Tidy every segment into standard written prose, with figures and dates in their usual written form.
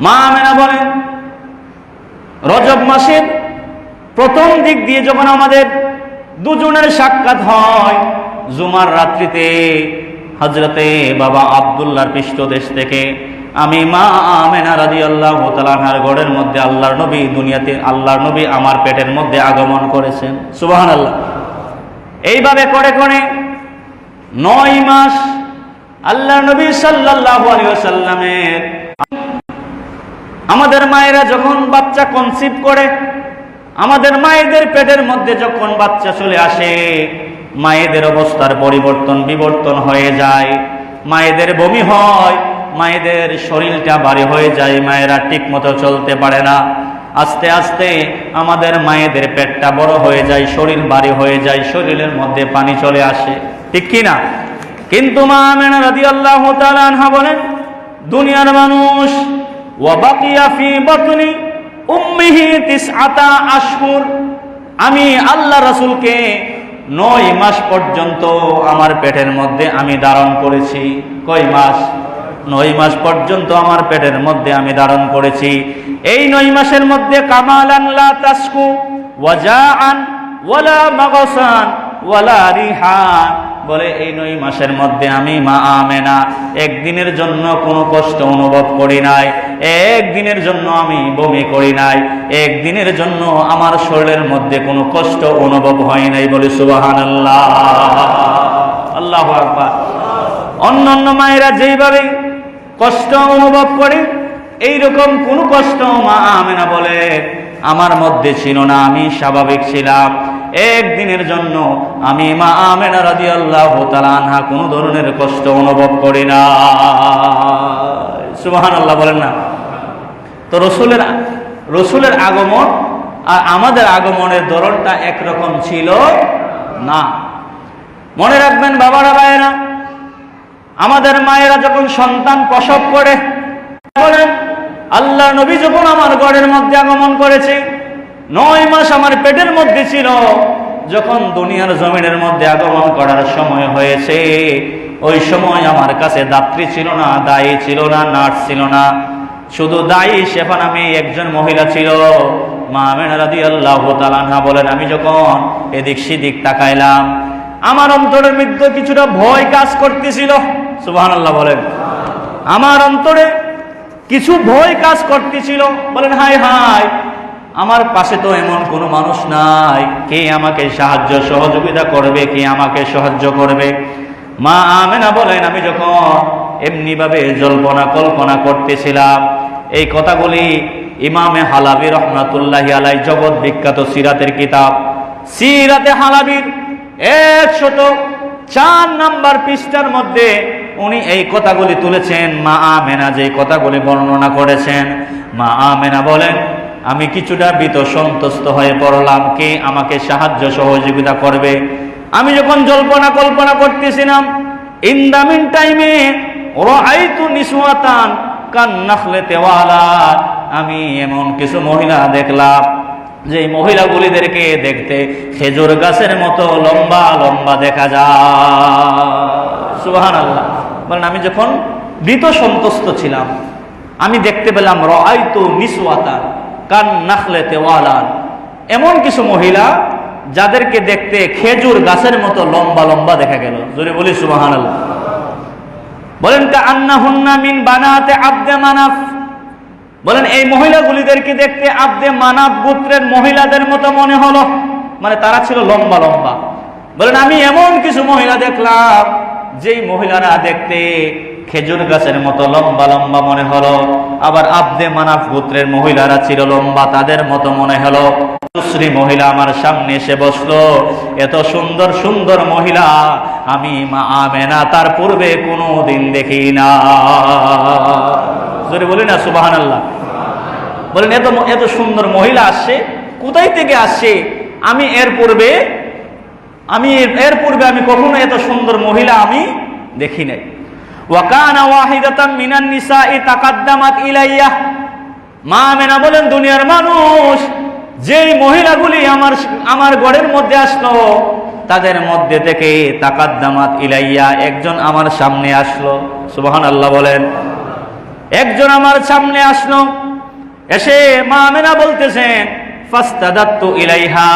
মা আমেনা বলেন, রজব মাসের প্রথম দিক দিয়ে যখন আমাদের দুজনের সাক্ষাৎ হয়, জুমার রাত্রিতে হযরতে বাবা আব্দুল্লাহর পৃষ্ঠদেশ থেকে আমি মা আমেনা রাদিয়াল্লাহু তাআলা আনহার ঘরের মধ্যে আল্লাহর নবী, দুনিয়াতে আল্লাহর নবী আমার পেটের মধ্যে আগমন করেছেন। সুবহানাল্লাহ। এইভাবে করে করে 9 মাস আল্লাহর নবী সাল্লাল্লাহু আলাইহি ওয়াসাল্লামের, আমাদের মায়েরা যখন বাচ্চা কনসিভ করে, আমাদের মায়েদের পেটের মধ্যে যখন বাচ্চা চলে আসে, মায়েদের অবস্থার বিবর্তন হয়ে যায়, মায়েদের বমি হয়, মায়েদের শরীরটা ভারী হয়ে যায়, মায়েরা ঠিক মতো চলতে পারে না। আস্তে আস্তে আমাদের মায়েদের পেটটা বড় হয়ে যায়, শরীর ভারী হয়ে যায়, শরীরের মধ্যে পানি চলে আসে, ঠিক কি না? কিন্তু মা আমেনা রাদিয়াল্লাহু তাআলা আনহা বলেন, দুনিয়ার মানুষ ওয়া বাকিয়া ফি বাতনি উম্মিহি 9 আশহুর, আমি আল্লাহ রাসূলকে 9 মাস পর্যন্ত আমার পেটের মধ্যে আমি ধারণ করেছি। কয় মাস? 9 মাস পর্যন্ত আমার পেটের মধ্যে আমি ধারণ করেছি। এই 9 মাসের মধ্যে কামালান লা তাসকু ওয়াজাআন ওয়ালা মাগসান ওয়ালা রিহান, বলে এই 9 মাসের মধ্যে আমি মা আমেনা একদিনের জন্য কোনো কষ্ট অনুভব করি নাই, একদিনের জন্য আমি বমি করি নাই, একদিনের জন্য আমার শরীরের মধ্যে কোনো কষ্ট অনুভব হয় নাই। বলে সুবহানাল্লাহ, আল্লাহু আকবার। অন্যান্য মায়েরা যেইভাবে কষ্ট অনুভব করে, এইরকম কোনো কষ্ট মা আমেনা বলে আমার মধ্যে ছিল না, আমি স্বাভাবিক ছিলাম। একদিনের জন্য আমি মা আমেনা রাদিয়াল্লাহু তাআলা আনহা কোনো ধরনের কষ্ট অনুভব করি না। সুবহানাল্লাহ বলেন না? তো রসুলের আগমন আর আমাদের আগমনের ধরনটা একরকম ছিল না। মনে রাখবেন বাবারা, ভাইয়েরা, আমাদের মায়েরা যখন সন্তান প্রসব করে, বলেন আল্লাহ নবী যখন আমার ঘরের মধ্যে আগমন করেছে, 9 মাস আমার পেটের মধ্যে ছিল, যখন দুনিয়ার জমিনের মধ্যে আগমন করার সময় হয়েছে, ওই সময় আমার কাছে দাত্রী ছিল না, দায়ী ছিল না, নার্স ছিল না, শুধু দায়ী শেফা নামে একজন মহিলা ছিল। মা আমেনা রাদিয়াল্লাহু তাআলা আনহা বলেন, আমি যখন এদিক সেদিক তাকাইলাম, আমার অন্তরের মধ্যে কিছুটা ভয় কাজ করতেছিল। সুবহানাল্লাহ বলেন। আমার অন্তরে কিছু ভয় কাজ করতেছিল। বলেন হায় হায়, আমার পাশে তো এমন কোনো মানুষ নাই, কে আমাকে সাহায্য সহযোগিতা করবে, কে আমাকে সাহায্য করবে? মা আমেনা বলেন, আমি যখন এমনিভাবে কল্পনা করতেছিলাম, এই কথাগুলি ইমামে হালাবি রহমাতুল্লাহি আলাইহি জগৎ বিখ্যাত সিরাতের কিতাব সিরাতে হালাবির 104 নম্বর পৃষ্ঠার মধ্যে উনি এই কথাগুলি তুলেছেন। মা আমেনা যে কথাগুলি বর্ণনা করেছেন, মা আমেনা বলেন, আমি কিছুটা ভীত সন্তুষ্ট হয়ে পড়লাম, কে আমাকে সাহায্য সহযোগিতা করবে। আমি যখন কল্পনা করতেছিলাম, ইন দা মিন টাইমে রাআইতু নিসওয়াতান কান নাখলাতি ওয়ালা, আমি এমন কিছু মহিলা দেখলাম যে মহিলাগুলিদেরকে দেখতে খেজুর গাছের মতো লম্বা লম্বা দেখা যায়। সুবহানাল্লাহ বলেন, আমি যখন ভীত সন্তুষ্ট ছিলাম, আমি দেখতে পেলাম রাআইতু নিসওয়াতান কান নাখলাতি ওয়ালা, এমন কিছু মহিলা যাদেরকে দেখতে খেজুর গাছের মতো লম্বা লম্বা দেখা গেল। জোরে বলি সুবহানাল্লাহ। বলেন কাআন্নাহুন্না মিন বানাতে আব্দে মানাফ, বলেন এই মহিলাগুলিদেরকে দেখতে আব্দে মানাফ গোত্রের মহিলাদের মতো মনে হলো, মানে তারা ছিল লম্বা লম্বা। বলেন আমি এমন কিছু মহিলা দেখলাম যেই মহিলারা দেখতে খেজুর গাছের মতো লম্বা লম্বা মনে হলো, আবার আব্দে মানাফ গোত্রের মহিলারা ছিল লম্বা, তাদের মতো মনে হলো। দুসরি মহিলা আমার সামনে এসে বসলো, এত সুন্দর সুন্দর মহিলা আমি মা আমেনা তার পূর্বে কোনো দিন দেখি না। জোরে বলি না সুবহানাল্লাহ। বলেন এত সুন্দর মহিলা আসছে, কোথায় থেকে আসছে? আমি এর পূর্বে আমি কখনো এত সুন্দর মহিলা আমি দেখি নাই। ওয়া কানা ওয়াহিদাতাম মিনান নিসাই তাকাদ্দামাত ইলাইয়া, মা আমেনা বলেন দুনিয়ার মানুষ যেই মহিলাগুলি আমার ঘরের মধ্যে আসলো, তাদের মধ্যে থেকে তাকাদ্দামাত ইলাইয়া একজন আমার সামনে আসলো। সুবহানাল্লাহ বলেন। একজন আমার সামনে আসলো, এসে মা আমেনা বলতেছেন ফাস্তাদাত্তু ইলাইহা,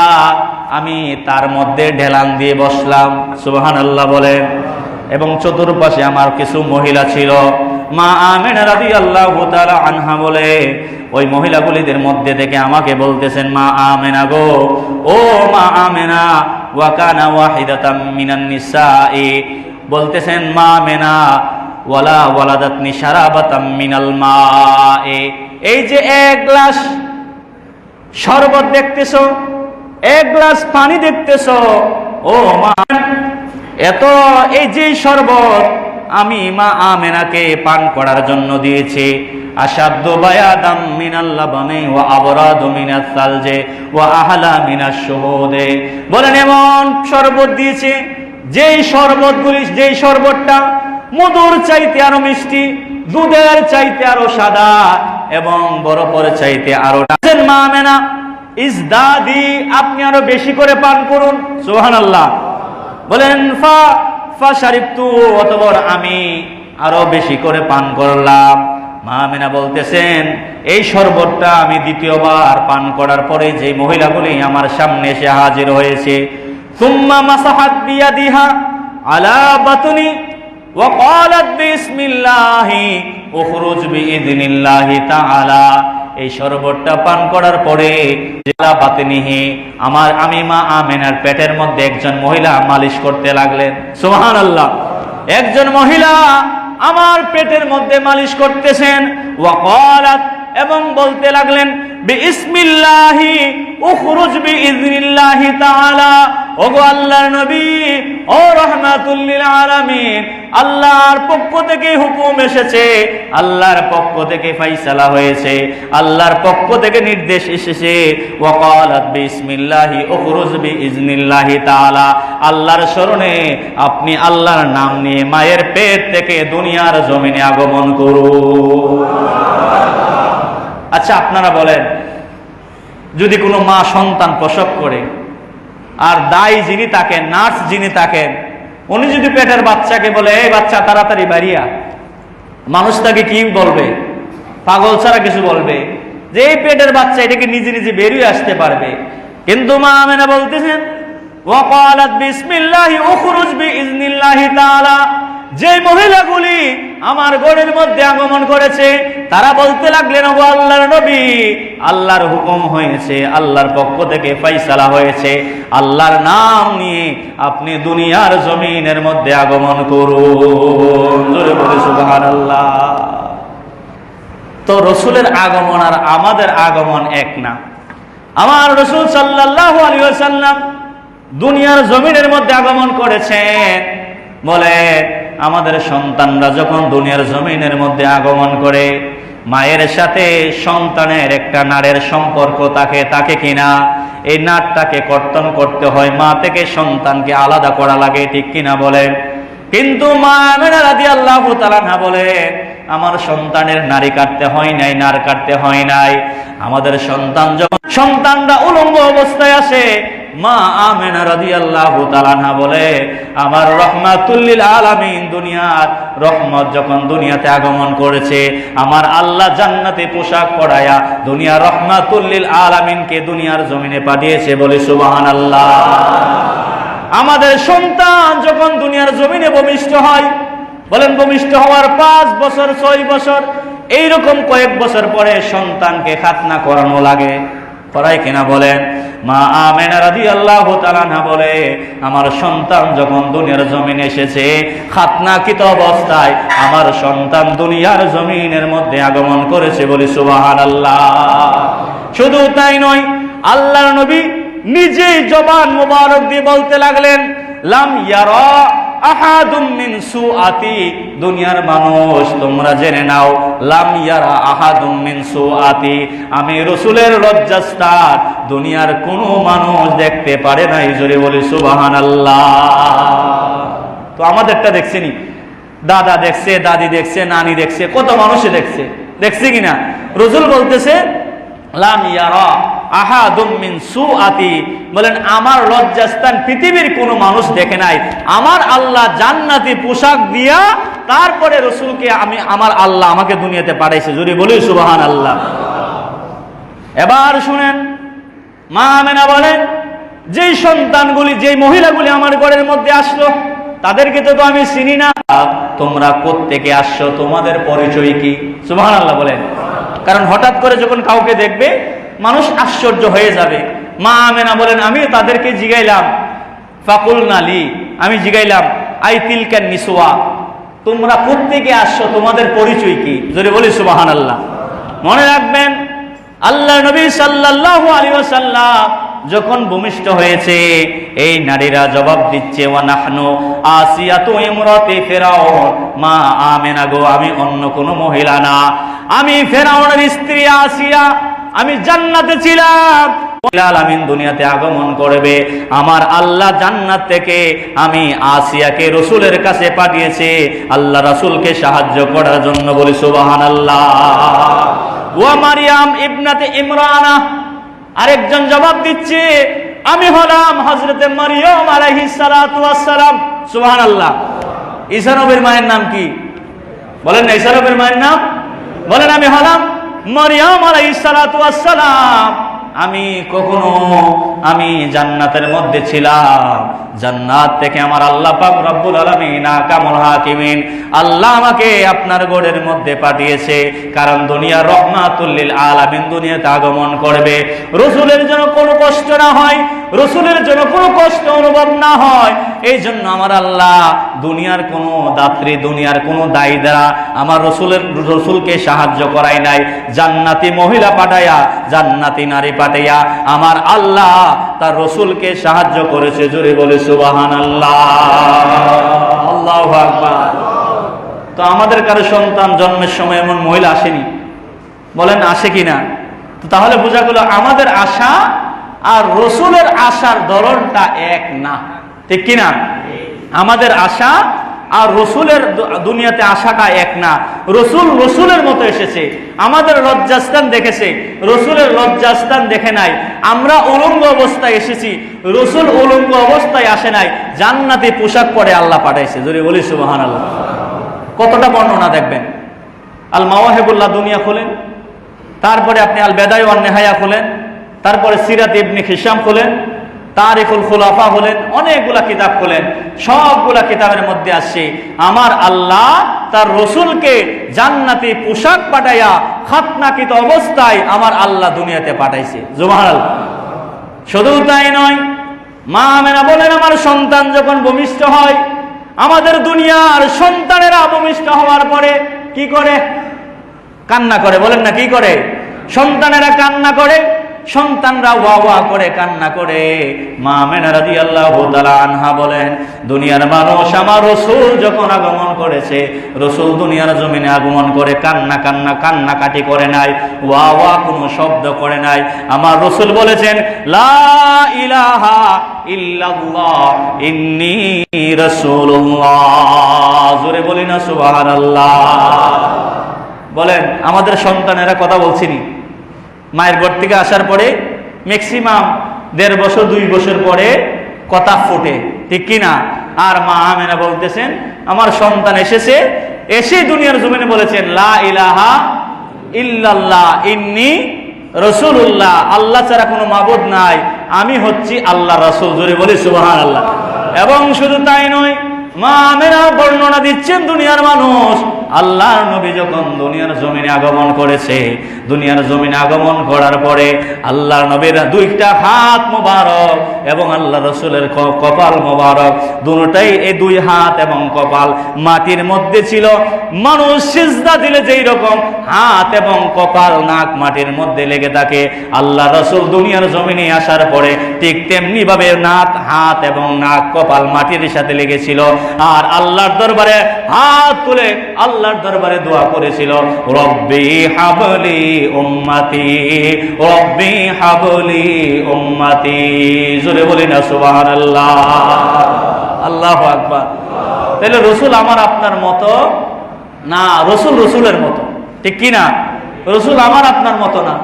আমি তার মধ্যে ঢেলান দিয়ে বসলাম। সুবহানাল্লাহ বলেন। এবং চতুর্পাশে আমার কিছু মহিলা ছিল। মা আমেনা রাদিয়াল্লাহু তাআলা আনহা বলে, ওই মহিলাগুলিদের মধ্যে থেকে আমাকে বলতেছেন, মা আমেনা গো, ও মা আমেনা, ওয়া কানা ওয়াহিদাতাম মিনান নিসাই, বলতেছেন মা আমেনা, ওয়ালা ওয়ালাদাতনি শারাবাতাম মিনাল মায়ে, এই যে এক গ্লাস শরবত দেখতেছো, এক গ্লাস পানি দেখতেছো, ও মা, এত এই যে শরবত আমি মা আমেনাকে পান করার জন্য দিয়েছি, আসাদ্দু বায়াদাম মিনাল লাবানি ওয়া আবরাদু মিনাস সালজে ওয়া আহলা মিনাশ শুহুদে, বলেন এমন শরবত দিয়েছে, যেই শরবতগুলি, যেই শরবতটা মধুর চাইতে আরো মিষ্টি, দুধের চাইতে আরো সাদা, এবং বরফের চাইতে আরো মা আমেনা ইজদাদি, আপনি আরো বেশি করে পান করুন। সুবহানাল্লাহ বলেন। ফাশারিবতু, অতঃপর আমি আরো বেশি করে পান করলাম। মা আমেনা বলতেছেন, এই শরবতটা আমি দ্বিতীয়বার পান করার পরে যে মহিলাগুলি আমার সামনে এসে হাজির হয়েছে, সুম্মা মাসাহাত বিয়াদিহা আলা বাতনি ওয়া ক্বালাত বিসমিল্লাহি উখরুজ বিইذনিল্লাহি তাআলা, এই শরবতটা পান করার পরে বাতনিহি, আমি মা আমেনার পেটের মধ্যে একজন মহিলা মালিশ করতে লাগলেন। সুবহানাল্লাহ, একজন মহিলা আমার পেটের মধ্যে মালিশ করতেছেন। ওয়া ক্বালাত, এবং বলতে লাগলেন বিসমিল্লাহি উখরুজ বিইذনিল্লাহি তাআলা, ওগো আল্লাহর নবী, ও রাহমাতুল লিল আলামিন, আল্লাহর পক্ষ থেকে হুকুম এসেছে, আল্লাহর পক্ষ থেকে ফয়সালা হয়েছে, আল্লাহর পক্ষ থেকে নির্দেশ এসেছে। ওয়া ক্বালাত বিসমিল্লাহি উখরুজ বিইذনিল্লাহি তাআলা, আল্লাহর শরণে আপনি আল্লাহর নাম নিয়ে মায়ের পেট থেকে দুনিয়ার জমিনে আগমন করুন। আচ্ছা, আপনারা বলেন, যদি কোনো মা সন্তান প্রসব করে আর দায়ী যিনি থাকেন, নার্স যিনি থাকেন, উনি যদি পেটের বাচ্চাকে বলে, এই বাচ্চা তাড়াতাড়ি বাড়িয়া, মানুষ তাকে কি বলবে? পাগল ছাড়া কিছু বলবে যে এই পেটের বাচ্চা এটাকে নিজে নিজে বেরিয়ে আসতে পারবে। কিন্তু মা আমেনা বলতেছেন ওয়া ক্বালাত বিসমিল্লাহি উখরুজ বিইذনিল্লাহি তাআলা, যে মহিলাগুলি আমার ঘরের মধ্যে আগমন করেছে তারা বলতে লাগলেন, ও আল্লাহর নবী, আল্লাহর হুকুম হয়েছে, আল্লাহর পক্ষ থেকে ফয়সালা হয়েছে, আল্লাহর নাম নিয়ে আপনি দুনিয়ার জমিনের মধ্যে আগমন করুন। জোরে বলে সুবহানাল্লাহ। তো রসুলের আগমন আর আমাদের আগমন এক না। আমার রসুল সাল্লাল্লাহু আলাইহি ওয়াসাল্লাম দুনিয়ার জমিনের মধ্যে আগমন করেছেন, বলে আমাদের সন্তানরা যখন দুনিয়ার জমিনের মধ্যে আগমন করে, মায়ের সাথে সন্তানের একটা নাড়ের সম্পর্ক থাকে কিনা, এই নাড়টাকে কর্তন করতে হয়, মা থেকে সন্তানকে আলাদা করা লাগে, ঠিক কিনা বলেন? কিন্তু মা আমেনা রাদিয়াল্লাহু তাআলা আনহা বলে, আমার সন্তানের নাড়ি কাটতে হয় নাই, নাড় কাটতে হয় নাই। আমাদের সন্তানরা উলঙ্গ অবস্থায় আসে, মা আমেনা রাদিয়াল্লাহু তাআলা আনহা বলে, আমার রাহমাতুল লিল আলামিন, দুনিয়ার রহমত যখন দুনিয়াতে আগমন করেছে, আমার আল্লাহ জান্নাতে পোশাক পরায়া দুনিয়ার রাহমাতুল লিল আলামিনকে দুনিয়ার জমিনে পাঠিয়েছে, বলে সুবহানাল্লাহ। আমাদের সন্তান যখন দুনিয়ার জমিনে ভূমিষ্ঠ হয়, বলেন ভূমিষ্ঠ হওয়ার 5 বছর 6 বছর এইরকম কয়েক বছর পরে সন্তানকে খাতনা করানো লাগে, করায় কিনা বলেন? মা আমেনা রাদিয়াল্লাহু তাআলা আনহা বলে, আমার সন্তান যখন দুনিয়ার জমিনে এসেছে, খাতনাকৃত অবস্থায় আমার সন্তান দুনিয়ার জমিনের মধ্যে আগমন করেছে, বলে সুবহানাল্লাহ। শুধু তাই নয়, আল্লাহর নবী নিজেই জবান মুবারক দিয়ে বলতে লাগলেন, লাম ইয়ারা আহাদুম মিন সুআতি, দুনিয়ার মানুষ তোমরা জেনে নাও, লাম ইয়ারা আহাদুম মিন সুআতি, আমি রাসূলের লজ্জাস্থান দুনিয়ার কোনো মানুষ দেখতে পারে নাই। জোরে বলি সুবহানাল্লাহ। তো আমাদেরটা দেখছেনি, দাদা দেখছে, দাদি দেখছে, নানি দেখছে, কত মানুষে দেখছে কিনা? রাসূল বলতেছে লাম ইয়ারা আহাদুম মিন সুআতি, বলেন আমার লজ্জাস্থান পৃথিবীর কোনো মানুষ দেখে নাই। আমার আল্লাহ জান্নাতি পোশাক দিয়া তারপরে রসুলকে আমার আল্লাহ আমাকে দুনিয়াতে পাঠাইছে। যদি বলি সুবহানাল্লাহ। এবার শুনেন, মা আমেনা বলেন, যেই সন্তানগুলি, যেই মহিলাগুলি আমার ঘরের মধ্যে আসলো তাদেরকে তো আমি চিনি না। তোমরা কোত্থেকে আসছো, তোমাদের পরিচয় কি? সুবহানাল্লাহ বলেন। কারণ হঠাৎ করে যখন কাউকে দেখবে মানুষ আশ্চর্য হয়ে যাবে। মা আমেনা বলেন, আমি তাদেরকে জিগাইলাম, ফাকুলনা লি, আমি জিগাইলাম, আই তিলকা নিসওয়া, তোমরা কোত্থেকে আসছো, তোমাদের পরিচয় কি? যদি বলি সুবহানাল্লাহ। মনে রাখবেন, আল্লাহ নবী সাল্লাল্লাহু আলাইহি ওয়াসাল্লাম যখন ভূমিষ্ঠ হয়েছে, এই নারীরা জবাব দিচ্ছে, ওয়া নাহনু আসিয়াতু ইমরাতি ফিরাউন, মা আমেনা গো, আমি অন্য কোনো মহিলা না, আমি ফেরাউনের স্ত্রী আসিয়া, আমি জান্নাতে ছিলাম। আলামিন দুনিয়াতে আগমন করবে, আমার আল্লাহ জান্নাত থেকে আমি আসিয়াকে রসুলের কাছে পাঠিয়েছে আল্লাহ রাসূলকে সাহায্য করার জন্য। বলি সুবহানাল্লাহ। ওয়া মারিয়াম ইবনাতে ইমরানা, আরেকজন জবাব দিচ্ছে, আমি হলাম হযরতে মারিয়াম আলাইহিস সালাতু ওয়াস সালাম। সুবহানাল্লাহ। ঈসা নবীর মায়ের নাম কি? বলেন না, ঈসা নবীর মায়ের নাম বলেন, আমি হলাম মারিয়াম আলাইহিস সালাতু ওয়াস সালাম। আমি জান্নাতের মধ্যে ছিলাম, জান্নাত থেকে আমার আল্লাহ পাক রব্বুল আলামিন আহকামুল হাকিমিন আল্লাহ আমাকে আপনার ঘরের মধ্যে পাঠিয়েছে। কারণ দুনিয়া রহমাতুল লিল আলামিন দুনিয়াতে আগমন করবে, রাসূলের জন্য কোনো কষ্ট না হয়, রাসূলের জন্য কোনো কষ্ট অনুভব না হয়। এই জন্য আমার আল্লাহ দুনিয়ার কোনো দাত্রী, দুনিয়ার কোনো দায়ী দ্বারা আমার রসুলকে সাহায্য করাই নাই। জান্নাতি মহিলা পাঠাইয়া, জান্নাতি নারী পাঠাইয়া আমার আল্লাহ তার রসুলকে সাহায্য করেছে। জোরে বলে সুবহানাল্লাহ, আল্লাহু আকবার। তো আমাদের কারো সন্তান জন্মের সময় এমন মহিলা আসেনি? বলেন আসে কিনা? তো তাহলে বোঝা গেল আমাদের আশা আর রসুলের আশার ধরনটা এক না, ঠিক কিনা? আমাদের আশা আর রসুলের দুনিয়াতে আশাটা এক না। রসুলের মতো এসেছে, আমাদের লজ্জাস্থান দেখেছে, রসুলের লজ্জাস্থান দেখে নাই। আমরা উলঙ্গ অবস্থায় এসেছি, রসুল উলঙ্গ অবস্থায় আসে নাই, জান্নাতি পোশাক পরে আল্লাহ পাঠাইছে। যদি বলি সুবহানাল্লাহ। কতটা বর্ণনা দেখবেন। আল মাওয়াহিবুল্লাহ দুনিয়া খোলেন, তারপরে আপনি আল বেদায় ওয়ান নেহায়া খোলেন, তারপরে সিরাত ইবনে হিশাম খোলেন, তারিখুল খুলাফা হলেন, অনেকগুলা কিতাব খোলেন, সবগুলা কিতাবের মধ্যে আসছে আমার আল্লাহ তার রসুলকে জান্নাতি পোশাক পাঠাইয়া খাতনাকৃত অবস্থায় আমার আল্লাহ দুনিয়াতে পাঠাইছে। সুবহানাল্লাহ। শুধু তাই নয়, মা আমেনা বলেন, আমার সন্তান যখন ভূমিষ্ঠ হয়, আমাদের দুনিয়ার সন্তানেরা ভূমিষ্ঠ হওয়ার পরে কি করে? কান্না করে। বলেন না, কি করে? সন্তানেরা কান্না করে, সন্তানরা ওয়া ওয়া করে কান্না করে। মা আমেনা রাদিয়াল্লাহু তাআলা আনহা বলেন, দুনিয়ার মানুষ আমার রাসূল যখন আগমন করেছে, রাসূল দুনিয়ার জমিনে আগমন করে কান্নাকাটি করে নাই, ওয়া ওয়া কোনো শব্দ করে নাই। আমার রাসূল বলেছেন, লা ইলাহা ইল্লাল্লাহ ইন্নী রাসূলুল্লাহ। জোরে বলি না সুবহানাল্লাহ। বলেন, আমাদের সন্তানেরা কথা বলছিনি? মায়ের ঘর থেকে আসার পরে ম্যাক্সিমাম 1.5 বছর 2 বছর পরে কথা ফোটে, ঠিক কিনা? আর মা আমেনা বলতেছেন, আমার সন্তান এসেছে, এসে দুনিয়ার জমিনে বলেছেন, লা ইলাহা ইল্লাল্লাহ ইন্নী রাসূলুল্লাহ, আল্লাহ ছাড়া কোনো মাবুদ নাই, আমি হচ্ছি আল্লাহ রাসূল। জোরে বলি সুবহানাল্লাহ। এবং শুধু তাই নয়, মা আমেনা বর্ণনা দিচ্ছেন, দুনিয়ার মানুষ আল্লাহর নবী যখন দুনিয়ার জমিনে আগমন করেছে, দুনিয়ার জমিনে আগমন করার পরে আল্লাহর নবীর 2টা হাত মোবারক এবং আল্লাহ রসুলের কপাল মোবারক, দুটোটাই এই 2 হাত এবং কপাল মাটির মধ্যে ছিল। মানুষ সিজদা দিলে যেই রকম হাত এবং কপাল নাক মাটির মধ্যে লেগে থাকে, আল্লাহ রসুল দুনিয়ার জমিনে আসার পরে ঠিক তেমনি ভাবে হাত এবং নাক কপাল মাটির সাথে লেগেছিল। আর আল্লাহর দরবারে হাত তুলে আল্লাহর দরবারে দোয়া করেছিল, রব্বি হাবলি উম্মতি, রব্বি হাবলি উম্মতি। জোরে বলি না সুবহানাল্লাহ, আল্লাহু আকবার। তাহলে রসুল আমার আপনার মতো না, রসুল রসুলের মতো, ঠিক কি না? রসুল আমার আপনার মতো না।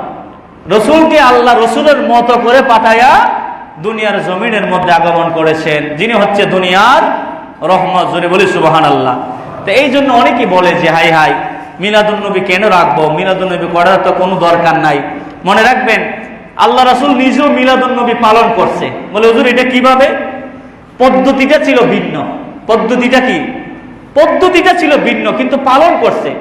রসুলকে আল্লাহ রসুলের মতো করে পাঠাইয়া দুনিয়ার জমিনের মধ্যে আগমন করেছেন, যিনি হচ্ছে দুনিয়ার রহমত। জোরে বলি সুবহানাল্লাহ। তো এই জন্য অনেকেই বলে যে হাই হাই মিলাদুন্নবী কেন রাখবো, মিলাদুন্নবী করার তো কোনো দরকার নাই। মনে রাখবেন আল্লাহ রাসূল নিজেও মিলাদুন্নবী পালন করছে। বলে হুজুর এটা কিভাবে? পদ্ধতিটা ছিল ভিন্ন। পদ্ধতিটা কি? পদ্ধতিটা ছিল ভিন্ন, কিন্তু পালন করছে।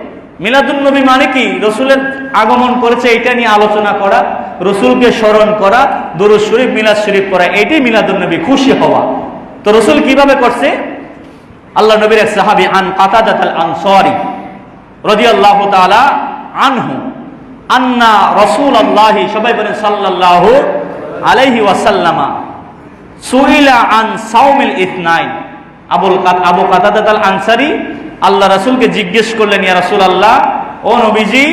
মিলাদুন্নবী মানে কি? রসুলের আগমন করেছে এটা নিয়ে আলোচনা করা, রসুলকে স্মরণ করা, দুরূদ শরীফ মিলাদ শরীফ পড়া, এটাই মিলাদুন্নবী, খুশি হওয়া। তো রসুল কিভাবে করছে? আল্লাহ নবীর এক সাহাবী আন কাতাদাত আল আনসারী রাদিয়াল্লাহু তাআলা আনহু আন্না রাসূলুল্লাহ, সবাই বলেন সাল্লাল্লাহু আলাইহি ওয়াসাল্লামা, সুইলা আন সাওমিল ইথনাইন। আবু কাতাদাত আল আনসারী আল্লাহ রাসূলকে জিজ্ঞেস করলেন, ইয়া রাসূলুল্লাহ, ও নবীজি,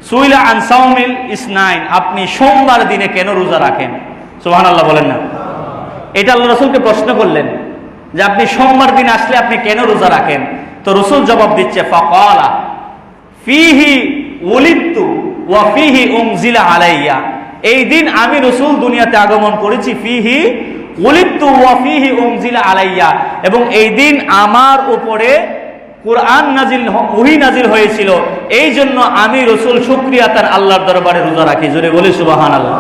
সুইলা আন সাওমিল ইসনাইন, আপনি সোমবার দিনে কেন রোজা রাখেন? সুবহানাল্লাহ বলেন না। এটা আল্লাহ রাসূলকে প্রশ্ন করলেন যে আপনি সোমবার দিন আসলে আপনি কেন রোজা রাখেন? তো রসুল জবাব দিচ্ছে, ফাকালা ফিহি উলিদতু ওয়া ফিহি উনজিলা আলাইয়া, এই দিন আমি রসুল দুনিয়াতে আগমন করেছি, ফিহি উলিদতু ওয়া ফিহি উনজিলা আলাইয়া, এবং এই দিন আমার উপরে কুরআন নাজিল, ওহী নাজিল হয়েছিল, এই জন্য আমি রসুল শুকরিয়া তার আল্লাহর দরবারে রোজা রাখি। জোরে বলি সুবহানাল্লাহ।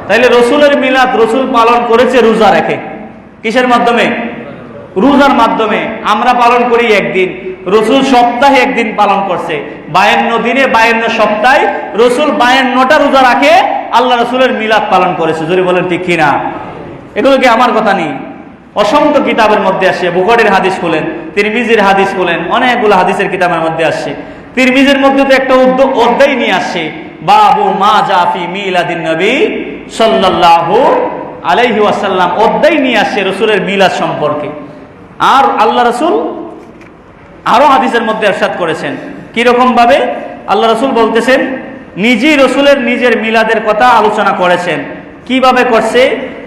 তাইলে রসুলের মিলাদ রসুল পালন করেছে রোজা রেখে। কিসের মাধ্যমে? রোজার মাধ্যমে। আমরা পালন করি একদিন, রসুল সপ্তাহে একদিন পালন করছে। 52 দিনে 52 সপ্তাহে রসুল 52টা রোজা রাখে, আল্লাহ রসুলের মিলাদ পালন করেছে। যদি বলেন ঠিক কিনা? এগুলো কি আমার কথা নেই? অসংখ্য কিতাবের মধ্যে আসে। বুখারীর হাদিস খুলেন, তিরমিজির হাদিস খুলেন, অনেকগুলো হাদিসের কিতাবের মধ্যে আসছে। তিরমিজির মধ্যে তো একটা অধ্যায় নিয়ে আসছে, বাবু মা জাফি মিলাদিন নবী সাল্লাল্লাহু আলাইহি ওয়াসাল্লাম, অধ্যায় নিয়ে আসছে রসুলের মিলাদ সম্পর্কে। আর আল্লাহ রসুল আরো হাদিসের মধ্যে ইরশাদ করেছেন। কিরকম ভাবে? আল্লাহ রসুল বলতেছেন, নিজেই রসুলের নিজের মিলাদের কথা আলোচনা করেছেন। কিভাবে করছে?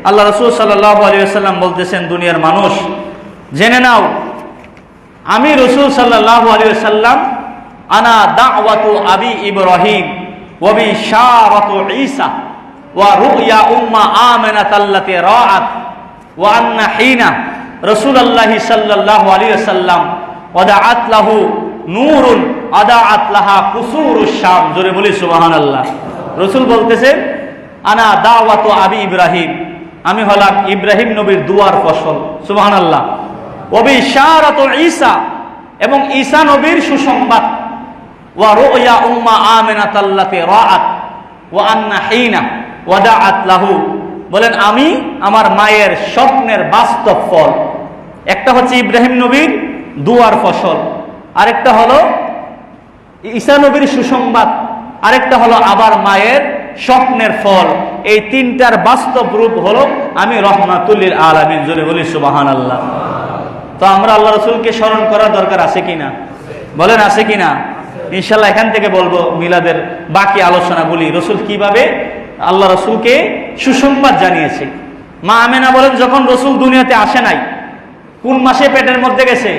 আল্লাহ রসুল সাল্লাল্লাহু আলাইহি ওয়াসাল্লাম বলতেছেন, দুনিয়ার মানুষ জেনে নাও, আমি রসুল সাল্লাল্লাহু আলাইহি ওয়াসাল্লাম আনা দাওয়াতু আবি ইব্রাহিম ওয়া বিশারাতু ঈসা ওয়া রুয়া উম্মা আমানাত আল্লাতী রাআত ওয়া আন্না হিনা রাসূলুল্লাহ সাল্লাল্লাহু আলাইহি ওয়াসাল্লাম ওয়াদাআত লাহু নূরুন আদাআত লাহা কুসুরুশ শাম। জোরে বলি সুবহানাল্লাহ। রাসূল বলতেছেন, আনা দাওয়াতু আবি ইব্রাহিম, আমি হলাম ইব্রাহিম নবীর দুয়ার ফসল। সুবহানাল্লাহ। ওয়া বিশারাতু ঈসা, এবং ঈসা নবীর সুসংবাদ। ওয়া রুয়া উম্মা আমানাত আল্লাতী রাআত ওয়া আন্না হিনা ওয়াদাআত লাহু, বলেন আমি আমার মায়ের স্বপ্নের বাস্তব ফল। একটা হচ্ছে ইব্রাহিম নবীর দুয়ার ফসল, আরেকটা হলো ঈসা নবীর সুসংবাদ, আরেকটা হলো আবার মায়ের স্বপ্নের ফল। এই তিনটার বাস্তব রূপ হলো আমি রহমাতুল লিল আলামিন। জোরে বলি সুবহানাল্লাহ। তো আমরা আল্লাহ রসুলকে স্মরণ করার দরকার আছে কিনা? বলেন আছে কিনা? ইনশাল্লাহ এখান থেকে বলবো মিলাদের বাকি আলোচনাগুলি, রসুল কিভাবে আল্লাহ রসুলকে সুসংবাদ জানিয়েছে। মা আমেনা বলেন, যখন রসুল দুনিয়াতে আসে নাই, কোন মাসে পেটের মধ্যে গেছে?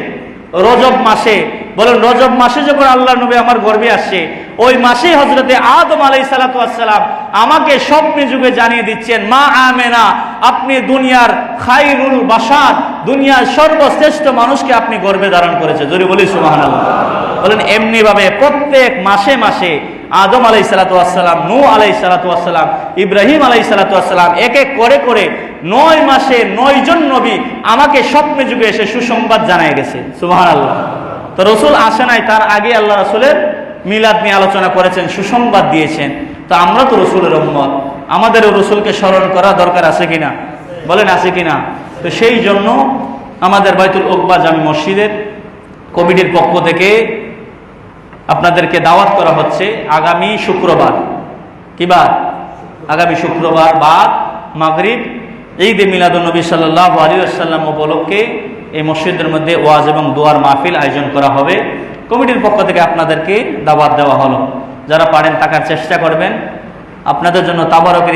রজব মাসে। বলেন রজব মাসে যখন আল্লাহ নবী আমার গর্ভে আসছে, ওই মাসে হযরতে আদম আলাইহিস সালাতু ওয়াস সালাম আমাকে স্বপ্নে যুগে জানিয়ে দিচ্ছেন, মা আমেনা, আপনি দুনিয়ার খায়রুল বাশার, দুনিয়ার সর্বশ্রেষ্ঠ মানুষকে আপনি গর্ভে ধারণ করেছে। জোরে বলি সুবহানাল্লাহ। বলেন এমনি ভাবে প্রত্যেক মাসে মাসে আদম আলাইহিস সালাতু ওয়াস সালাম, নূহ আলাইহিস সালাতু ওয়াস সালাম, ইব্রাহিম আলাইহিস সালাতু ওয়াস সালাম, এক এক করে করে 9 মাসে 9 জন নবী আমাকে স্বপ্নে যুগে এসে সুসংবাদ জানিয়ে গেছে। সুবহানাল্লাহ। তো রসুল আসে নাই, তার আগে আল্লাহ রসুলের মিলাদ নিয়ে আলোচনা করেছেন, সুসংবাদ দিয়েছেন। তো আমরা তো রসুলের উম্মত, আমাদেরও রসুলকে স্মরণ করা দরকার আছে কিনা? বলেন আছে কিনা? তো সেই জন্য আমাদের বাইতুল উকবা জামি মসজিদের কমিটির পক্ষ থেকে আপনাদেরকে দাওয়াত করা হচ্ছে আগামী শুক্রবার। কি বার? আগামী শুক্রবার বাদ মাগরিব ঈদে মিলাদুন নবী সাল্লাল্লাহু আলাইহি ওয়াসাল্লাম উপলক্ষে এই মসজিদের মধ্যে ওয়াজ এবং দোয়ার মাহফিল আয়োজন করা হবে। কমিটির পক্ষ থেকে আপনাদেরকে দাওয়াত দেওয়া হলো। যারা পারেন থাকার চেষ্টা করবেন। আপনাদের জন্য তাবারকের